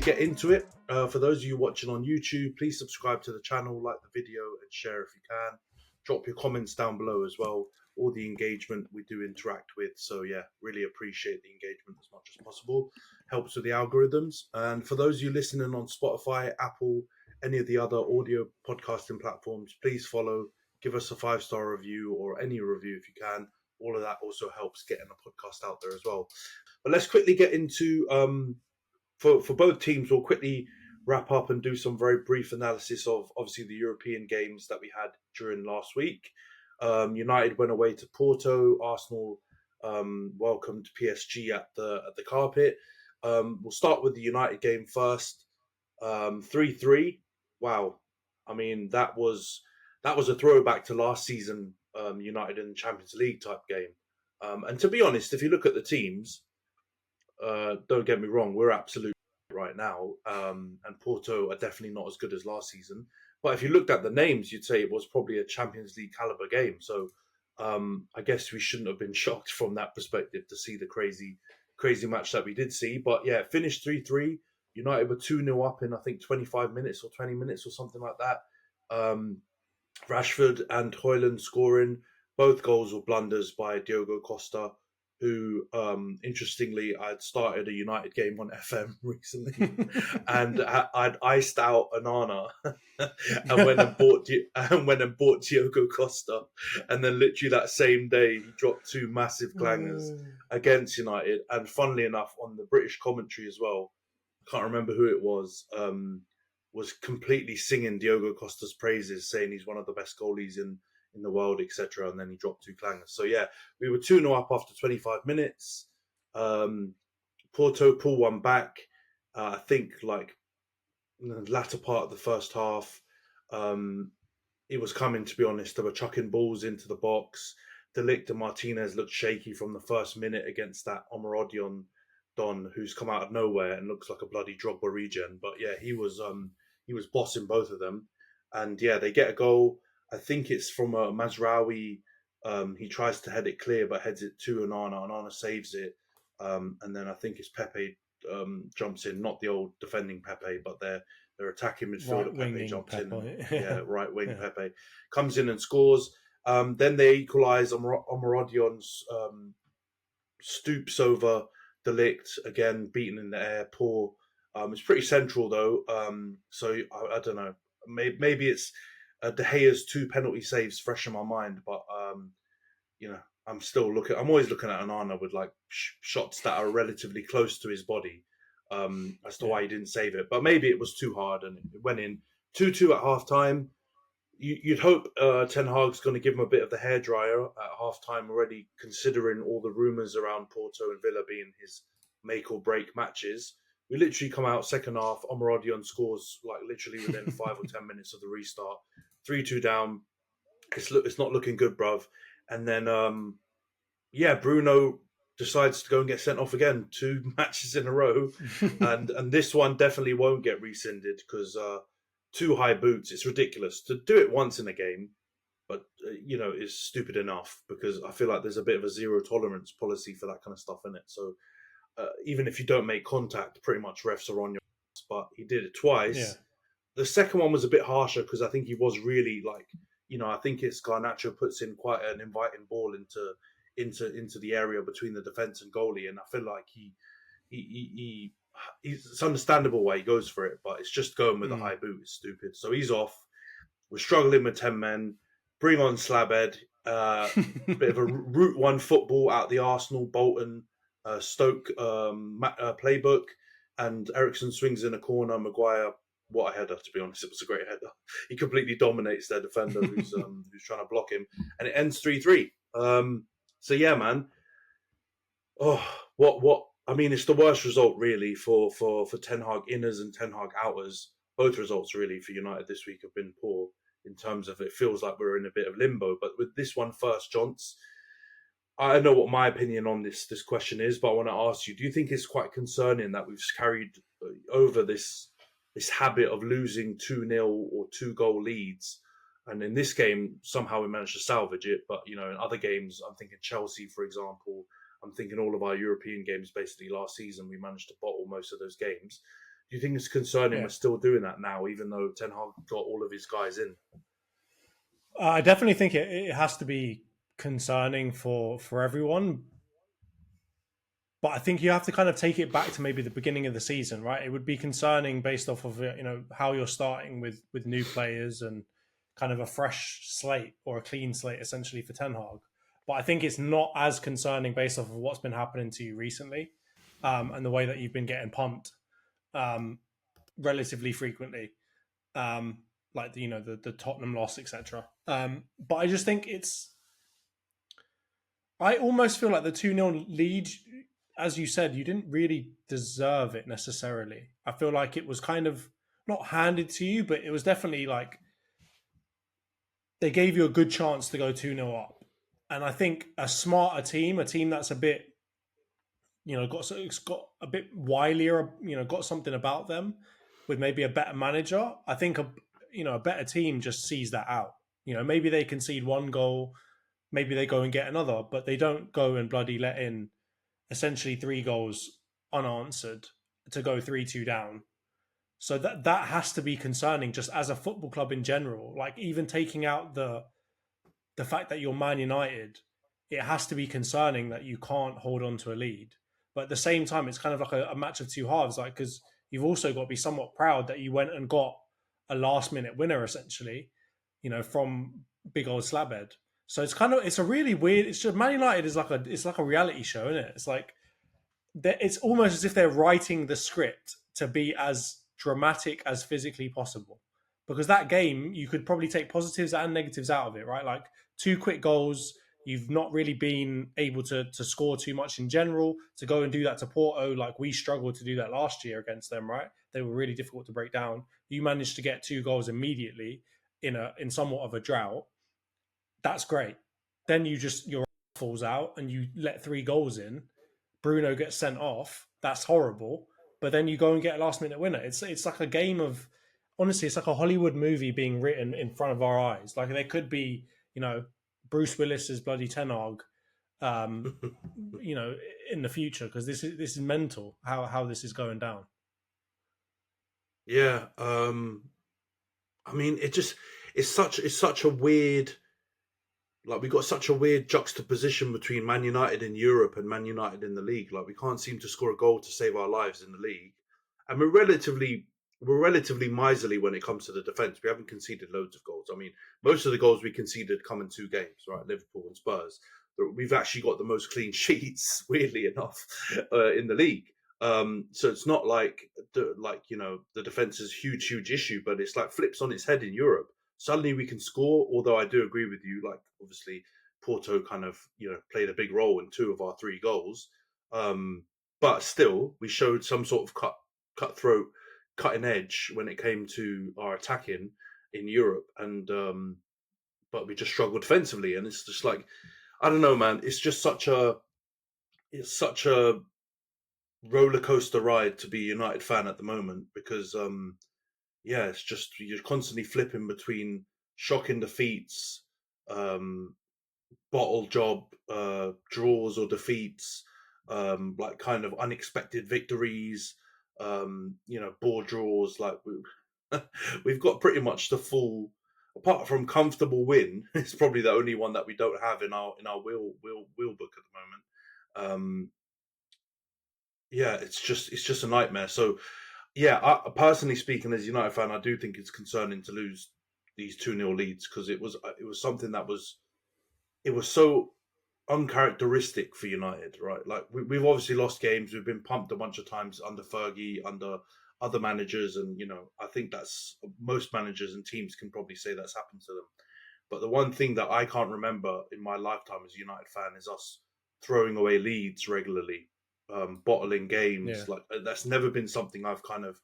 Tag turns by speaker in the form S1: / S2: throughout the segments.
S1: we get into it, for those of you watching on YouTube, please subscribe to the channel, like the video, and share if you can. Drop your comments down below as well. All the engagement we do interact with. So yeah, really appreciate the engagement as much as possible. Helps with the algorithms. And for those of you listening on Spotify, Apple, any of the other audio podcasting platforms, please follow, give us a 5-star review or any review if you can. All of that also helps getting the podcast out there as well. But let's quickly get into, for both teams, we'll quickly wrap up and do some very brief analysis of obviously the European games that we had during last week. United went away to Porto. Arsenal welcomed PSG at the carpet. We'll start with the United game first. 3-3. Wow, I mean that was a throwback to last season. United in the Champions League type game. And to be honest, if you look at the teams, don't get me wrong, we're absolute right now, and Porto are definitely not as good as last season. But if you looked at the names, you'd say it was probably a Champions League caliber game. So I guess we shouldn't have been shocked from that perspective to see the crazy match that we did see. But yeah, finished 3-3. United were 2-0 up in I think 25 minutes or 20 minutes or something like that. Rashford and Højlund scoring. Both goals were blunders by Diogo Costa, who, interestingly, I'd started a United game on FM recently, and I'd iced out Onana, and went and bought Diogo Costa, and then literally that same day he dropped 2 massive clangers against United. And funnily enough, on the British commentary as well, I can't remember who it was completely singing Diogo Costa's praises, saying he's one of the best goalies in the world, etc. And then he dropped 2 clangers. So yeah, we were 2-0 up after 25 minutes. Porto pull one back. I think like in the latter part of the first half, it was coming, to be honest. They were chucking balls into the box. De Ligt and Martinez looked shaky from the first minute against that Omorodyon Don, who's come out of nowhere and looks like a bloody Drogba regen. But yeah, he was bossing both of them. And yeah, they get a goal. I think it's from Mazraoui. He tries to head it clear, but heads it to Onana. Onana saves it. And then I think it's Pepe jumps in, not the old defending Pepe, but their attacking midfielder Pepe jumps in. Yeah, right wing Pepe. Comes in and scores. Then they equalise. Omorodyon stoops over De Ligt, again, beaten in the air, poor. It's pretty central, though. So I don't know. Maybe it's De Gea's 2 penalty saves fresh in my mind, but I'm always looking at Onana with like shots that are relatively close to his body, as to why he didn't save it. But maybe it was too hard and it went in. 2-2 at half time. You'd hope Ten Hag's going to give him a bit of the hairdryer at half time already, considering all the rumours around Porto and Villa being his make or break matches. We literally come out second half. Omorodyon scores like literally within 5 or 10 minutes of the restart. 3-2 down. It's not looking good, bruv. And then Bruno decides to go and get sent off again. 2 matches in a row, and this one definitely won't get rescinded because 2 high boots. It's ridiculous to do it once in a game, but is stupid enough because I feel like there's a bit of a zero tolerance policy for that kind of stuff in it. So even if you don't make contact, pretty much refs are on your ass. But he did it twice. Yeah. The second one was a bit harsher because I think he was really like, I think it's Garnacho puts in quite an inviting ball into the area between the defence and goalie, and I feel like it's understandable why he goes for it, but it's just going with a high boot is stupid. So he's off. We're struggling with 10 men. Bring on Slabhead. Bit of a Route 1 football out the Arsenal, Bolton, Stoke playbook, and Ericsson swings in a corner. Maguire, what a header, to be honest. It was a great header. He completely dominates their defender who's trying to block him, and it ends 3-3. So yeah, man. Oh, what? I mean, it's the worst result really for Ten Hag inners and Ten Hag outers. Both results really for United this week have been poor in terms of it feels like we're in a bit of limbo. But with this one first, Jonts, I don't know what my opinion on this question is, but I want to ask you, do you think it's quite concerning that we've carried over this habit of losing 2-0 or 2-goal leads? And in this game, somehow we managed to salvage it. But, in other games, I'm thinking Chelsea, for example, I'm thinking all of our European games basically last season, we managed to bottle most of those games. Do you think it's concerning
S2: Yeah.
S1: we're still doing that now, even though Ten Hag got all of his guys in?
S2: I definitely think it has to be concerning for everyone, but I think you have to kind of take it back to maybe the beginning of the season, right? It would be concerning based off of how you're starting with new players and kind of a fresh slate or a clean slate essentially for Ten Hag. But I think it's not as concerning based off of what's been happening to you recently, and the way that you've been getting pumped um, relatively frequently, like the Tottenham loss, etc. But I just think I almost feel like the 2-0 lead, as you said, you didn't really deserve it necessarily. I feel like it was kind of not handed to you, but it was definitely like they gave you a good chance to go 2-0 up. And I think a smarter team, a team that's a bit, it's got a bit wilier, got something about them with maybe a better manager. I think a better team just sees that out. Maybe they concede one goal, maybe they go and get another, but they don't go and bloody let in essentially 3 goals unanswered to go 3-2 down. So that has to be concerning just as a football club in general. Like even taking out the fact that you're Man United, it has to be concerning that you can't hold on to a lead. But at the same time, it's kind of like a match of two halves, like because you've also got to be somewhat proud that you went and got a last minute winner essentially, from big old Slabhead. So it's a really weird. It's just Man United is like a reality show, isn't it? It's like it's almost as if they're writing the script to be as dramatic as physically possible. Because that game, you could probably take positives and negatives out of it, right? Like 2 quick goals, you've not really been able to score too much in general. To go and do that to Porto, like we struggled to do that last year against them, right? They were really difficult to break down. You managed to get 2 goals immediately in somewhat of a drought. That's great. Then your falls out and you let 3 goals in. Bruno gets sent off. That's horrible. But then you go and get a last minute winner. It's like a game of honestly, it's like a Hollywood movie being written in front of our eyes. Like there could be, Bruce Willis's bloody Ten Hag, um, in the future because this is mental how this is going down.
S1: Yeah, I mean, it's such a weird, like we got such a weird juxtaposition between Man United in Europe and Man United in the league. Like we can't seem to score a goal to save our lives in the league, and we're relatively miserly when it comes to the defense. We haven't conceded loads of goals. I mean, most of the goals we conceded come in 2 games, right? Liverpool and Spurs. But we've actually got the most clean sheets, weirdly enough, in the league. So it's not like the defense is a huge issue, but it's like flips on its head in Europe. Suddenly we can score. Although I do agree with you, like obviously Porto kind of played a big role in 2 of our 3 goals, but still we showed some sort of cutthroat, cutting edge when it came to our attacking in Europe, and but we just struggled defensively, and it's just like I don't know, man. It's such a roller coaster ride to be a United fan at the moment because yeah, it's just you're constantly flipping between shocking defeats, um, bottle job draws or defeats, like kind of unexpected victories, board draws. Like we've got pretty much the full. Apart from comfortable win, it's probably the only one that we don't have in our wheel book at the moment. Yeah, it's just a nightmare. So yeah, personally speaking, as a United fan, I do think it's concerning to lose these 2-0 leads because it was something that was so uncharacteristic for United, right? Like we've obviously lost games, we've been pumped a bunch of times under Fergie, under other managers, and I think that's most managers and teams can probably say that's happened to them. But the one thing that I can't remember in my lifetime as a United fan is us throwing away leads regularly, bottling games.
S2: Yeah.
S1: Like that's never been something I've kind of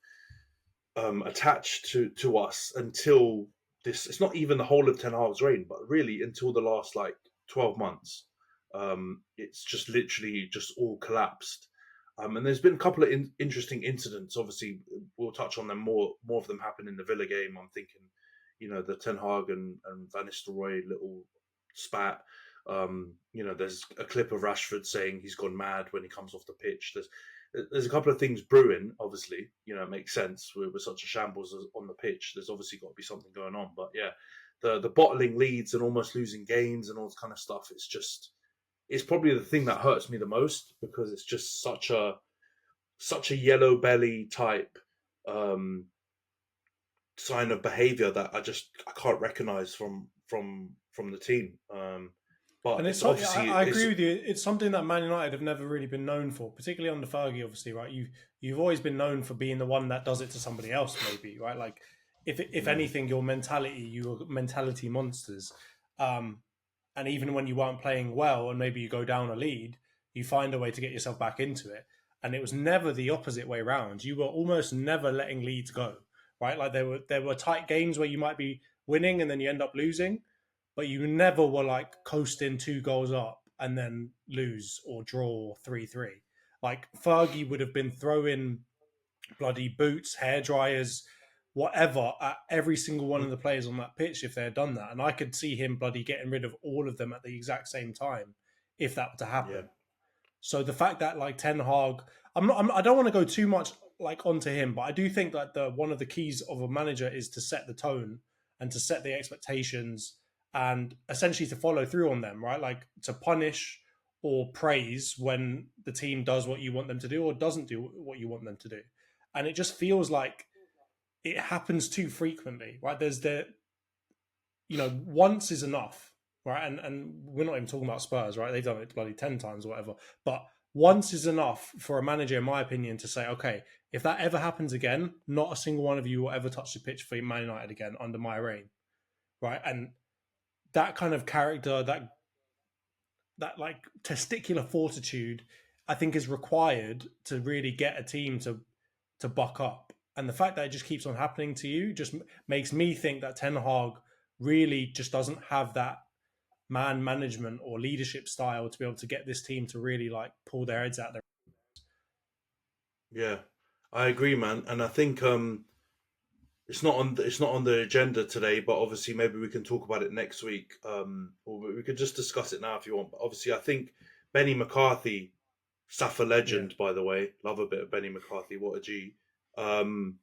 S1: attached to us until this. It's not even the whole of Ten Hag's reign, but really until the last like 12 months. It's just literally just all collapsed. And there's been a couple of interesting incidents. Obviously, we'll touch on them more. More of them happen in the Villa game. I'm thinking, the Ten Hag and Van Nistelrooy little spat. There's a clip of Rashford saying he's gone mad when he comes off the pitch. there's a couple of things brewing. Obviously, it makes sense. We're such a shambles on the pitch. There's obviously got to be something going on. But yeah, the bottling leads and almost losing games and all this kind of stuff. It's probably the thing that hurts me the most, because it's just such a yellow belly type sign of behaviour that I can't recognise from the team. But
S2: And
S1: it's
S2: I,
S1: obviously
S2: I agree with you. It's something that Man United have never really been known for, particularly under Fergie. Obviously, right? You've always been known for being the one that does it to somebody else, maybe, right? Like if anything, you were mentality monsters. And even when you weren't playing well, and maybe you go down a lead, you find a way to get yourself back into it. And it was never the opposite way around. You were almost never letting leads go, right? Like there were tight games where you might be winning and then you end up losing, but you never were like coasting 2 goals up and then lose or draw 3-3. Like Fergie would have been throwing bloody boots, hair dryers, whatever at every single one of the players on that pitch if they had done that. And I could see him bloody getting rid of all of them at the exact same time if that were to happen.
S1: yeah,
S2: So the fact that like Ten Hag, I don't want to go too much like onto him, but I do think that one of the keys of a manager is to set the tone and to set the expectations and essentially to follow through on them, right? Like to punish or praise when the team does what you want them to do or doesn't do what you want them to do. And it just feels like it happens too frequently, right? Once is enough, right? And we're not even talking about Spurs, right? They've done it bloody 10 times or whatever. But once is enough for a manager, in my opinion, to say, okay, if that ever happens again, not a single one of you will ever touch the pitch for Man United again under my reign, right? And that kind of character, that like testicular fortitude, I think is required to really get a team to buck up. And the fact that it just keeps on happening to you just makes me think that Ten Hag really just doesn't have that man management or leadership style to be able to get this team to really like pull their heads out there.
S1: yeah, I agree, man. And I think it's not on the agenda today, but obviously maybe we can talk about it next week. Or we could just discuss it now if you want. But obviously, I think Benny McCarthy, Safa
S2: Yeah.
S1: legend, by the way, love a bit of Benny McCarthy. What a G. Um,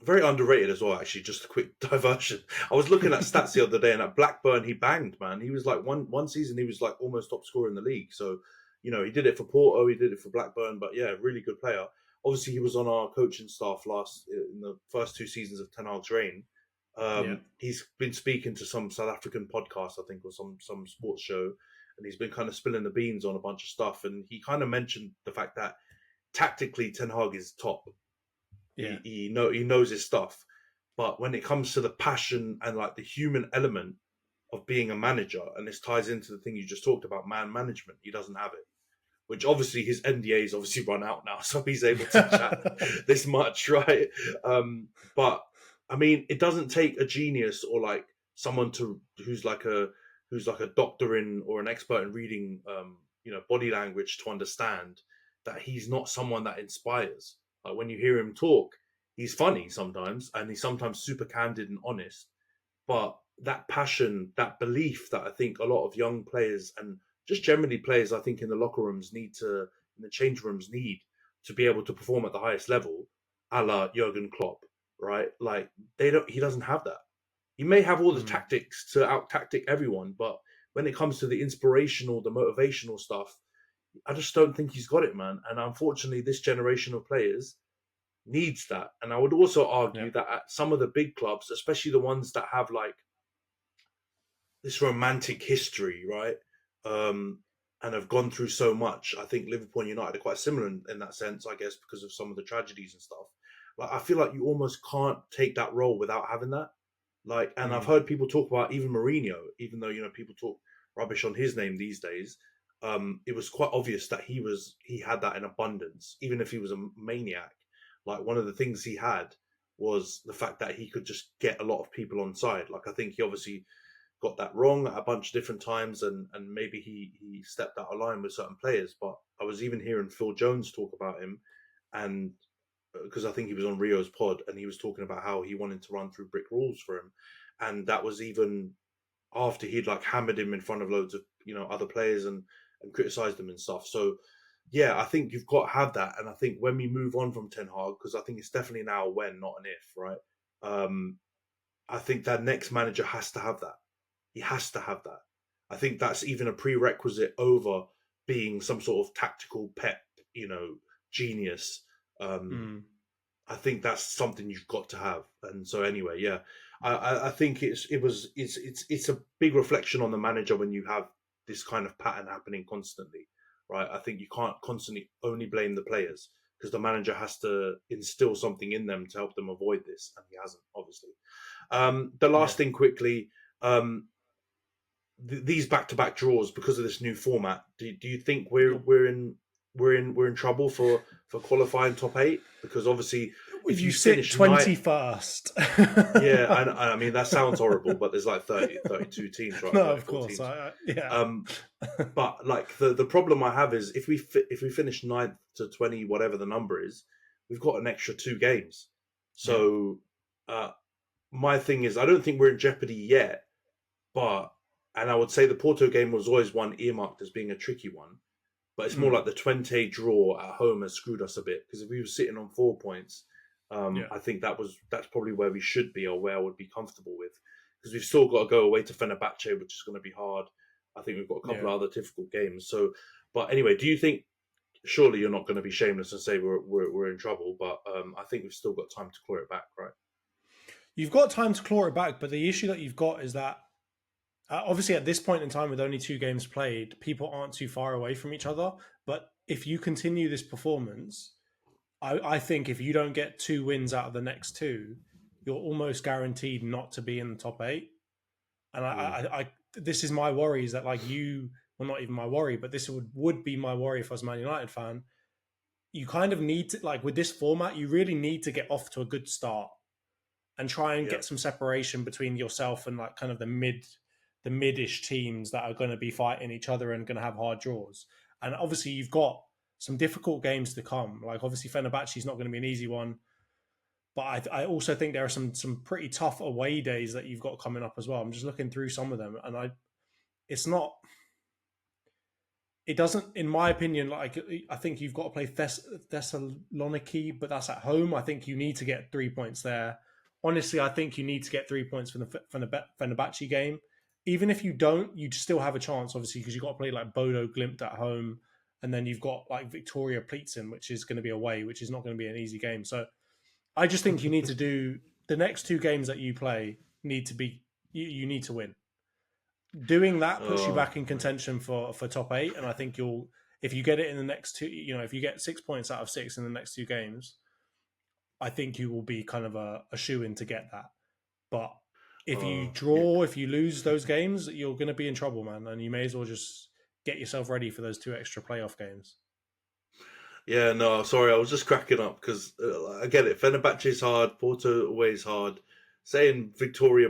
S1: Very underrated as well, actually. Just a quick diversion. I was looking at stats the other day, and at Blackburn, he banged, man. He was like one season, he was like almost top scorer in the league. So, he did it for Porto, he did it for Blackburn, but yeah, really good player. Obviously, he was on our coaching staff in the first 2 seasons of Ten Hag's reign.
S2: Yeah.
S1: He's been speaking to some South African podcast, I think, or some sports show, and he's been kind of spilling the beans on a bunch of stuff. And he kind of mentioned the fact that tactically, Ten Hag is top.
S2: Yeah.
S1: He knows his stuff, but when it comes to the passion and like the human element of being a manager, and this ties into the thing you just talked about, man management, he doesn't have it. Which obviously his NDA's obviously run out now, so he's able to chat this much, right? But I mean, it doesn't take a genius or like someone who's like a doctor in or an expert in reading, body language to understand that he's not someone that inspires. Like when you hear him talk, he's funny sometimes, and he's sometimes super candid and honest. But that passion, that belief that I think a lot of young players and just generally players, I think in the locker rooms in the change rooms need to be able to perform at the highest level, a la Jurgen Klopp, right? Like he doesn't have that. He may have all the tactics to out tactic everyone, but when it comes to the inspirational, the motivational stuff, I just don't think he's got it, man. And unfortunately, this generation of players needs that. And I would also
S2: Yeah.
S1: argue that at some of the big clubs, especially the ones that have like this romantic history, right? And have gone through so much. I think Liverpool and United are quite similar in that sense, I guess, because of some of the tragedies and stuff. Like, I feel like you almost can't take that role without having that. Like, and I've heard people talk about even Mourinho, even though people talk rubbish on his name these days. It was quite obvious that he had that in abundance, even if he was a maniac. Like one of the things he had was the fact that he could just get a lot of people on side. Like I think he obviously got that wrong at a bunch of different times, and maybe he stepped out of line with certain players. But I was even hearing Phil Jones talk about him, and because I think he was on Rio's pod, and he was talking about how he wanted to run through brick walls for him, and that was even after he'd like hammered him in front of loads of other players and criticized him and stuff. So yeah, I think you've got to have that. And I think when we move on from Ten Hag, because I think it's definitely now a when, not an if, right? I think that next manager has to have that. He has to have that. I think that's even a prerequisite over being some sort of tactical pep, genius. Um,
S2: Mm.
S1: I think that's something you've got to have. And so anyway, yeah, I think it's a big reflection on the manager when you have this kind of pattern happening constantly, right? I think you can't constantly only blame the players because the manager has to instill something in them to help them avoid this, and he hasn't, obviously. The
S2: Yeah.
S1: last thing quickly, these back-to-back draws because of this new format. Do you think we're in trouble for qualifying top eight? Because obviously,
S2: If
S1: if
S2: you
S1: you
S2: sit
S1: finish ninth,
S2: 21st.
S1: yeah, I mean that sounds horrible, but there's like 32 teams, right?
S2: No, of
S1: 34
S2: course.
S1: teams.
S2: Yeah.
S1: Um, but like the problem I have is if we finish ninth to 20, whatever the number is, we've got an extra 2 games.
S2: Yeah.
S1: So my thing is, I don't think we're in jeopardy yet, and I would say the Porto game was always one earmarked as being a tricky one. But it's more
S2: Mm.
S1: like the 20 draw at home has screwed us a bit because if we were sitting on 4 points,
S2: Yeah.
S1: I think that's probably where we should be or where I would be comfortable with because we've still got to go away to Fenerbahce, which is going to be hard. I think we've got a couple
S2: Yeah.
S1: of other difficult games. So, but anyway, do you think? Surely you're not going to be shameless and say we're in trouble, but I think we've still got time to claw it back, right?
S2: You've got time to claw it back, but the issue that you've got is that obviously at this point in time with only 2 games played, people aren't too far away from each other. But if you continue this performance, I think if you don't get 2 wins out of the next 2, you're almost guaranteed not to be in the top 8. And
S1: Mm.
S2: I this is my worry is that like well, not even my worry, but this would be my worry if I was a Man United fan. You kind of need to, like with this format, you really need to get off to a good start and try and
S1: Yeah,
S2: get some separation between yourself and like kind of the mid-ish teams that are going to be fighting each other and going to have hard draws. And obviously you've got some difficult games to come. Like obviously Fenerbahce is not going to be an easy one, but I also think there are some pretty tough away days that you've got coming up as well. I'm just looking through some of them, and it's not. It doesn't, in my opinion, like I think you've got to play Thessaloniki, but that's at home. I think you need to get 3 points there. Honestly, I think you need to get 3 points from the Fenerbahce game. Even if you don't, you still have a chance, obviously, because you've got to play like Bodo Glimt at home, and then you've got like Victoria Plitzen, which is going to be away, which is not going to be an easy game. So I just think you need to do the next 2 games that you play need to be you need to win. Doing that puts you
S1: oh
S2: back in
S1: man.
S2: contention for top 8, and I think you'll if you get it in the next 2, if you get 6 points out of 6 in the next 2 games, I think you will be kind of a shoe in to get that. But if you
S1: Yeah.
S2: draw, if you lose those games, you're going to be in trouble, man, and you may as well just get yourself ready for those 2 extra playoff games.
S1: Yeah, no, sorry, I was just cracking up because I get it. Fenerbahce is hard, Porto away is hard. Saying Victoria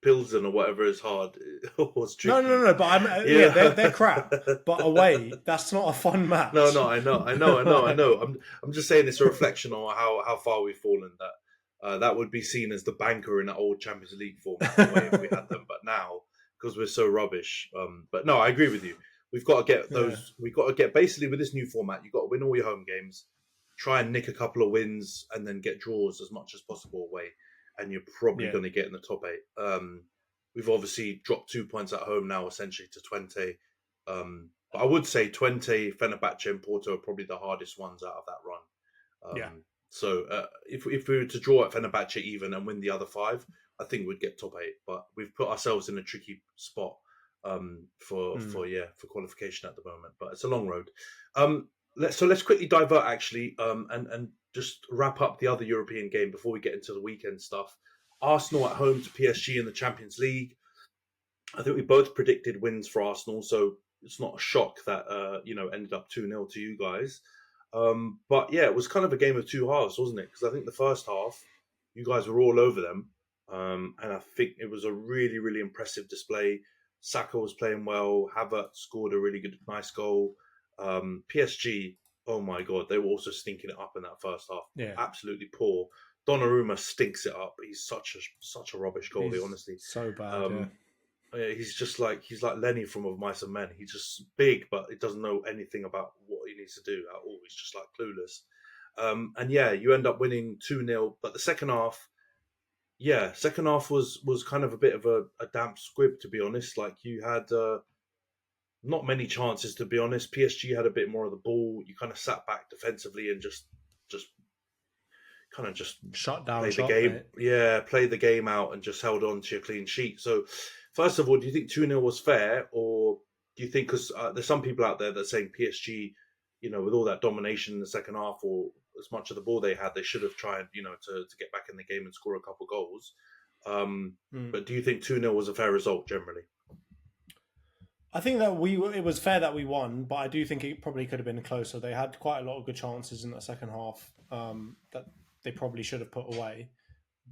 S1: Pilsen or whatever is hard was
S2: No, no,
S1: tricky.
S2: no. But yeah,
S1: Yeah.
S2: they're crap. But away, that's not a fun
S1: No,
S2: match.
S1: no, I know. I'm just saying it's a reflection on how far we've fallen. That would be seen as the banker in that old Champions League format away if we had them, but now because we're so rubbish. But no, I agree with you. We've got to get
S2: Yeah,
S1: those. We've got to get basically with this new format. You've got to win all your home games, try and nick a couple of wins, and then get draws as much as possible away, and you're probably
S2: yeah,
S1: going to get in the top 8. We've obviously dropped 2 points at home now, essentially to 20. But I would say 20, Fenerbahce, and Porto are probably the hardest ones out of that run.
S2: yeah.
S1: So if we were to draw at Fenerbahce even and win the other 5, I think we'd get top 8. But we've put ourselves in a tricky spot
S2: Mm.
S1: for qualification at the moment. But it's a long road. Let's quickly divert actually and just wrap up the other European game before we get into the weekend stuff. Arsenal at home to PSG in the Champions League. I think we both predicted wins for Arsenal, so it's not a shock that ended up 2-0 to you guys. But yeah, it was kind of a game of two halves, wasn't it? Because I think the first half, you guys were all over them, and I think it was a really, really impressive display. Saka was playing well. Havertz scored a really nice goal. PSG, oh my god, they were also stinking it up in that first half.
S2: Yeah.
S1: Absolutely poor. Donnarumma stinks it up. He's such a rubbish goalie,
S2: He's
S1: honestly.
S2: so bad, yeah.
S1: Um, he's like Lenny from Of Mice and Men. He's just big, but he doesn't know anything about what he needs to do at all. He's just like clueless. And yeah, you end up winning 2-0. But the second half was kind of a bit of a damp squib, to be honest. Like you had not many chances, to be honest. PSG had a bit more of the ball. You kind of sat back defensively and just kind of just
S2: Shut down
S1: played the
S2: shop,
S1: game.
S2: mate.
S1: Yeah, played the game out and just held on to your clean sheet. So, first of all, do you think 2-0 was fair, or do you think because there's some people out there that are saying PSG, with all that domination in the second half, or as much of the ball they had, they should have tried, to get back in the game and score a couple goals. But do you think 2-0 was a fair result generally?
S2: I think that it was fair that we won, but I do think it probably could have been closer. They had quite a lot of good chances in that second half that they probably should have put away.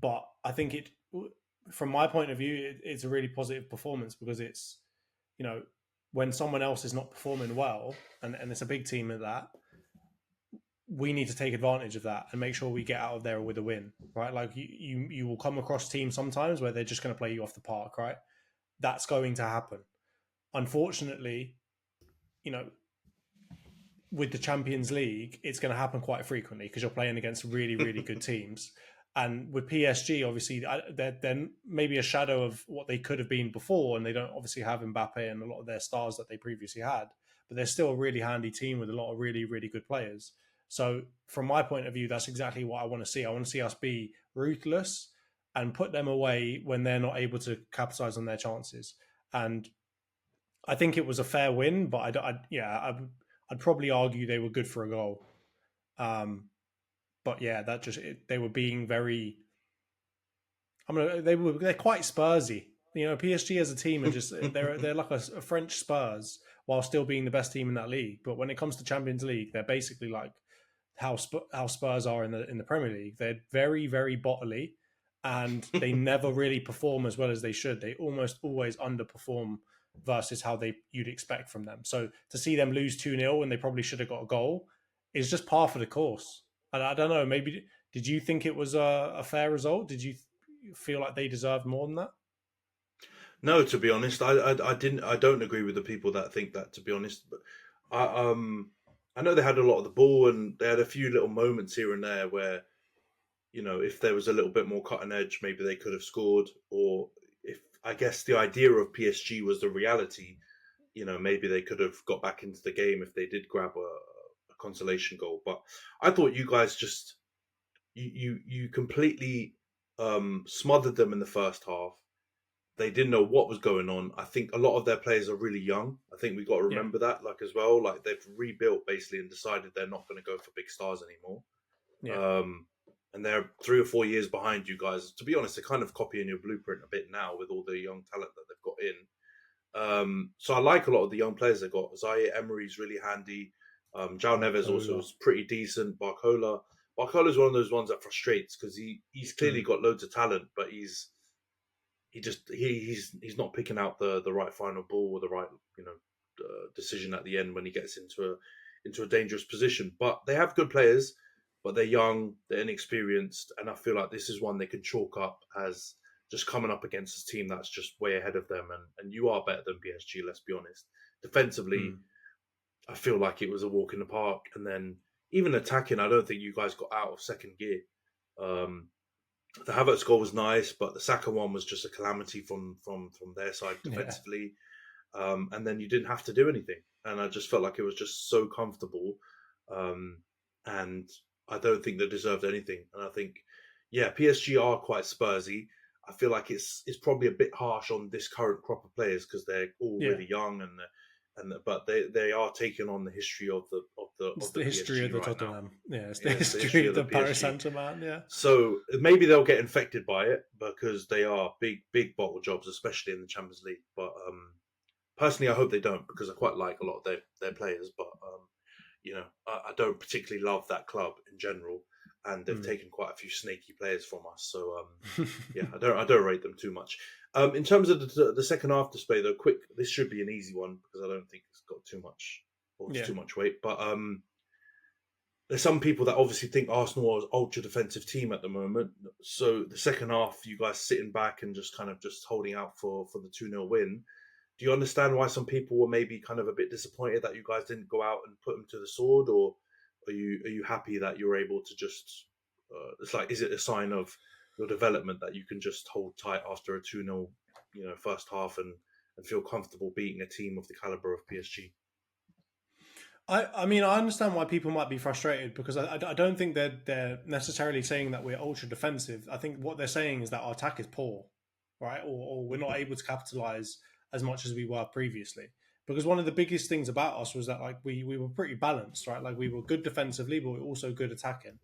S2: But I think from my point of view, it's a really positive performance because it's, when someone else is not performing well, and it's a big team at that, we need to take advantage of that and make sure we get out of there with a win, right? Like you will come across teams sometimes where they're just going to play you off the park, right? That's going to happen. Unfortunately, with the Champions League, it's going to happen quite frequently because you're playing against really, really good teams. And with PSG, obviously, they're maybe a shadow of what they could have been before, and they don't obviously have Mbappe and a lot of their stars that they previously had. But they're still a really handy team with a lot of really, really good players. So from my point of view, that's exactly what I want to see. I want to see us be ruthless and put them away when they're not able to capitalize on their chances. And I think it was a fair win, but I'd probably argue they were good for a goal. But yeah, they were being very. They're quite Spursy. PSG as a team are just they're like a French Spurs while still being the best team in that league. But when it comes to Champions League, they're basically like how Spurs are in the Premier League. They're very, very bodily, and they never really perform as well as they should. They almost always underperform versus how you'd expect from them. So to see them lose 2-0 when they probably should have got a goal is just par for the course. And I don't know, maybe did you think it was a fair result? Did you feel like they deserved more than that?
S1: No, to be honest, I didn't. I don't agree with the people that think that. To be honest, but I know they had a lot of the ball and they had a few little moments here and there where, if there was a little bit more cutting edge, maybe they could have scored. Or if I guess the idea of PSG was the reality, maybe they could have got back into the game if they did grab a consolation goal. But I thought you guys just you completely smothered them in the first half. They didn't know what was going on. I think a lot of their players are really young. I think we got to remember that, as well. Like they've rebuilt basically and decided they're not going to go for big stars anymore.
S2: Yeah.
S1: And they're 3 or 4 years behind you guys. To be honest, they're kind of copying your blueprint a bit now with all the young talent that they've got in. So I like a lot of the young players they've got. Zaire Emery's really handy. Jao Neves also was pretty decent. Barcola's one of those ones that frustrates because he's clearly got loads of talent, but he's not picking out the right final ball or the right decision at the end when he gets into a dangerous position. But they have good players, but they're young, they're inexperienced, and I feel like this is one they can chalk up as just coming up against a team that's just way ahead of them. And you are better than PSG, let's be honest. Defensively, I feel like it was a walk in the park, and then even attacking, I don't think you guys got out of second gear. The Havertz goal was nice, but the Saka one was just a calamity from their side defensively. Yeah. And then you didn't have to do anything. And I just felt like it was just so comfortable. And I don't think they deserved anything. And I think, PSG are quite Spursy. I feel like it's probably a bit harsh on this current crop of players because they're all really young but they are taking on the history of the
S2: history
S1: PSG
S2: of the
S1: right
S2: Tottenham.
S1: Now.
S2: Yeah, it's the history of the Paris Saint-Germain. Yeah.
S1: So maybe they'll get infected by it because they are big bottle jobs, especially in the Champions League. But personally, I hope they don't because I quite like a lot of their players. But I don't particularly love that club in general, and they've taken quite a few snaky players from us. So I don't rate them too much. In terms of the second half display, though, this should be an easy one because I don't think it's got too much weight. But there's some people that obviously think Arsenal are an ultra defensive team at the moment. So the second half, you guys sitting back and just kind of just holding out for the 2-0 win. Do you understand why some people were maybe kind of a bit disappointed that you guys didn't go out and put them to the sword, or are you happy that you're able to just? It's like, is it a sign of your development that you can just hold tight after a 2-0, first half and feel comfortable beating a team of the caliber of PSG?
S2: I mean, I understand why people might be frustrated because I don't think they're necessarily saying that we're ultra defensive. I think what they're saying is that our attack is poor, right? Or we're not able to capitalize as much as we were previously. Because one of the biggest things about us was that like we were pretty balanced, right? Like we were good defensively, but we were also good attacking.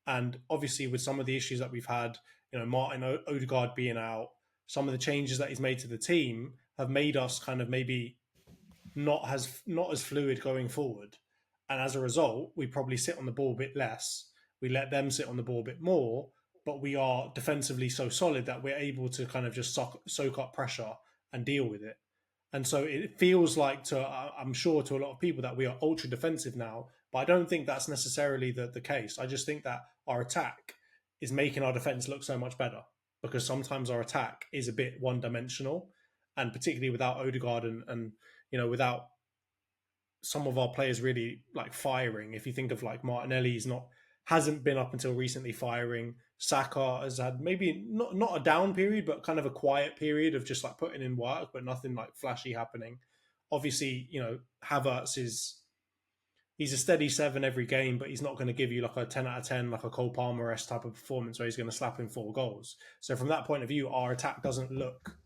S2: And obviously, with some of the issues that we've had, Martin Odegaard being out, some of the changes that he's made to the team have made us kind of maybe not as fluid going forward. And as a result, we probably sit on the ball a bit less. We let them sit on the ball a bit more, but we are defensively so solid that we're able to kind of just soak up pressure and deal with it. And so it feels like I'm sure to a lot of people that we are ultra defensive now, but I don't think that's necessarily the case. I just think that our attack is making our defense look so much better because sometimes our attack is a bit one dimensional, and particularly without Odegaard and without some of our players really like firing. If you think of like Martinelli's hasn't been up until recently firing. Saka has had maybe not a down period, but kind of a quiet period of just like putting in work, but nothing like flashy happening. Obviously, Havertz he's a steady 7 every game, but he's not going to give you like a 10 out of 10, like a Cole Palmer-esque type of performance where he's going to slap in 4 goals. So from that point of view, our attack doesn't look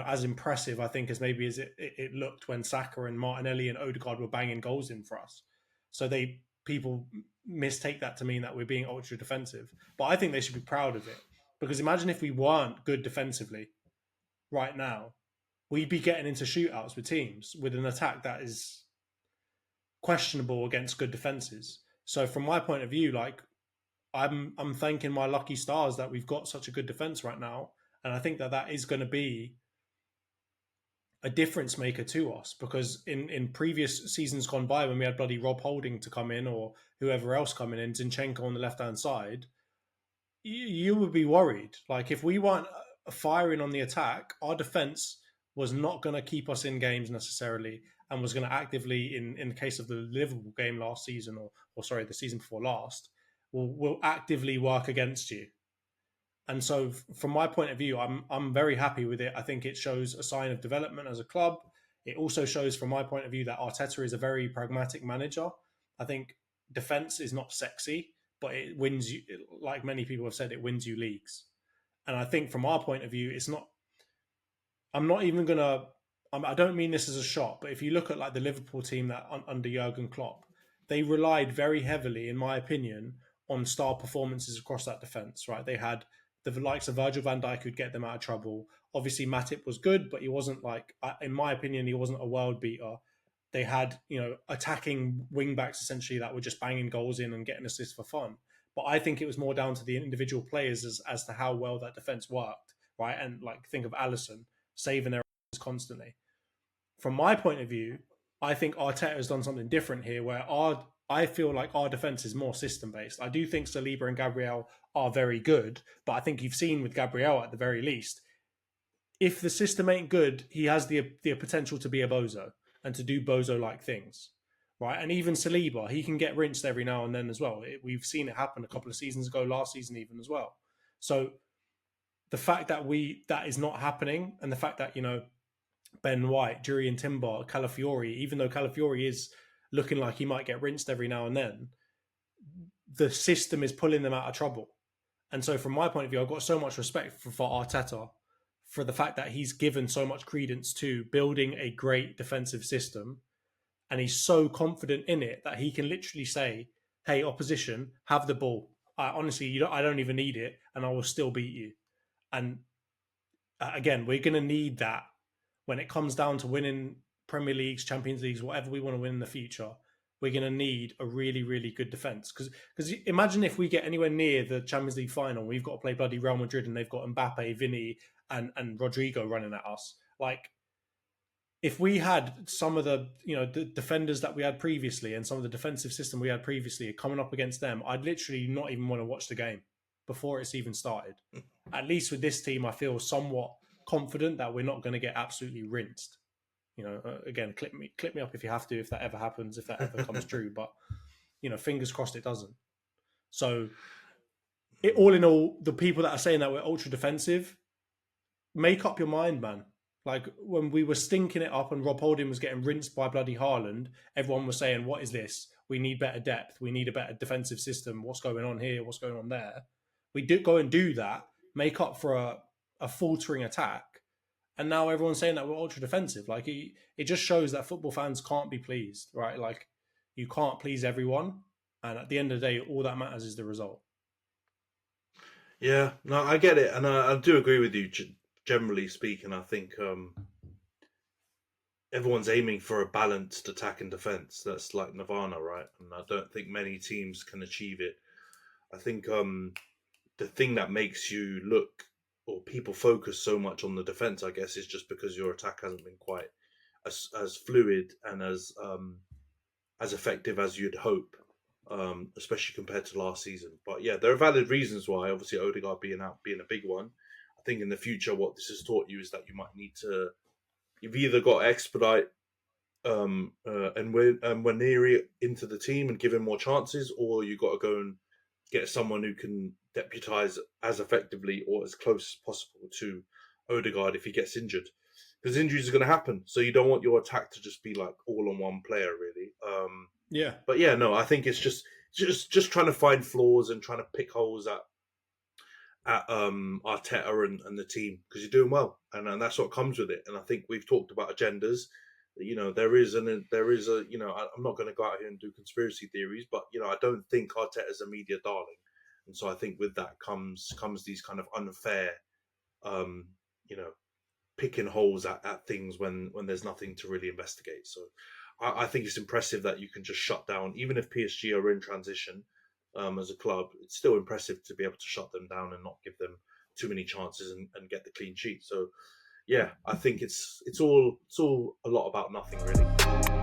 S2: as impressive, I think, as maybe as it looked when Saka and Martinelli and Odegaard were banging goals in for us. So people mistake that to mean that we're being ultra defensive. But I think they should be proud of it. Because imagine if we weren't good defensively right now, we'd be getting into shootouts with teams with an attack that is questionable against good defenses. So from my point of view, like I'm thanking my lucky stars that we've got such a good defense right now. And I think that is going to be a difference maker to us, because in previous seasons gone by, when we had bloody Rob Holding to come in or whoever else coming in, Zinchenko on the left hand side, you would be worried. Like if we weren't firing on the attack, our defense was not going to keep us in games necessarily, and was going to actively, in the case of the Liverpool game last season, or sorry, the season before last, will actively work against you. And so, from my point of view, I'm very happy with it. I think it shows a sign of development as a club. It also shows, from my point of view, that Arteta is a very pragmatic manager. I think defense is not sexy, but it wins you. Like many people have said, it wins you leagues. And I think, from our point of view, it's not. I'm not even gonna. I don't mean this as a shot, but if you look at like the Liverpool team that under Jurgen Klopp, they relied very heavily, in my opinion, on star performances across that defense. Right, they had the likes of Virgil van Dijk who'd get them out of trouble. Obviously, Matip was good, but he wasn't like, in my opinion, he wasn't a world beater. They had, attacking wing backs essentially that were just banging goals in and getting assists for fun. But I think it was more down to the individual players as to how well that defense worked, right? And like, think of Alisson saving their constantly. From my point of view, I think Arteta has done something different here, where I feel like our defense is more system based. I do think Saliba and Gabriel are very good, but I think you've seen with Gabriel at the very least, if the system ain't good, he has the potential to be a bozo and to do bozo like things, right? And even Saliba, he can get rinsed every now and then as well. We've seen it happen a couple of seasons ago, last season even as well. So the fact that that is not happening, and the fact that Ben White, Jurriën Timber, Calafiori, even though Calafiori is looking like he might get rinsed every now and then, the system is pulling them out of trouble. And so from my point of view, I've got so much respect for Arteta, for the fact that he's given so much credence to building a great defensive system. And he's so confident in it that he can literally say, hey, opposition, have the ball. Honestly, I don't even need it, and I will still beat you. And again, we're going to need that when it comes down to winning Premier Leagues, Champions Leagues, whatever we want to win in the future. We're going to need a really, really good defence. Because imagine if we get anywhere near the Champions League final, we've got to play bloody Real Madrid and they've got Mbappe, Vinny, and Rodrigo running at us. Like, if we had some of the the defenders that we had previously and some of the defensive system we had previously coming up against them, I'd literally not even want to watch the game before it's even started. At least with this team, I feel somewhat confident that we're not going to get absolutely rinsed. Again, clip me up if you have to, if that ever happens, if that ever comes true. But fingers crossed it doesn't. So, all in all, the people that are saying that we're ultra defensive, make up your mind, man. Like when we were stinking it up and Rob Holding was getting rinsed by bloody Haaland, everyone was saying, "What is this? We need better depth. We need a better defensive system. What's going on here? What's going on there?" We did go and do that, make up for a faltering attack, and now everyone's saying that we're ultra defensive. Like it just shows that football fans can't be pleased, right? Like you can't please everyone, and at the end of the day, all that matters is the result.
S1: Yeah, no, I get it, and I do agree with you. Generally speaking, I think everyone's aiming for a balanced attack and defense. That's like Nirvana, right? And I don't think many teams can achieve it. I think the thing that makes you look or people focus so much on the defense, I guess, is just because your attack hasn't been quite as fluid and as effective as you'd hope, especially compared to last season. But yeah, there are valid reasons why. Obviously, Odegaard being out being a big one. I think in the future, what this has taught you is that you might need to. You've either got to expedite and Waneri into the team and give him more chances, or you got to go and get someone who can deputise as effectively or as close as possible to Odegaard if he gets injured. Because injuries are going to happen, so you don't want your attack to just be like all on one player, really.
S2: Yeah.
S1: But yeah, no, I think it's just trying to find flaws and trying to pick holes at Arteta and the team, because you're doing well, and that's what comes with it. And I think we've talked about agendas. There is a I'm not going to go out here and do conspiracy theories, but I don't think Arteta is a media darling, and so I think with that comes these kind of unfair, picking holes at things when there's nothing to really investigate. So I think it's impressive that you can just shut down, even if PSG are in transition. As a club, it's still impressive to be able to shut them down and not give them too many chances and get the clean sheet. So, yeah, I think it's all a lot about nothing, really.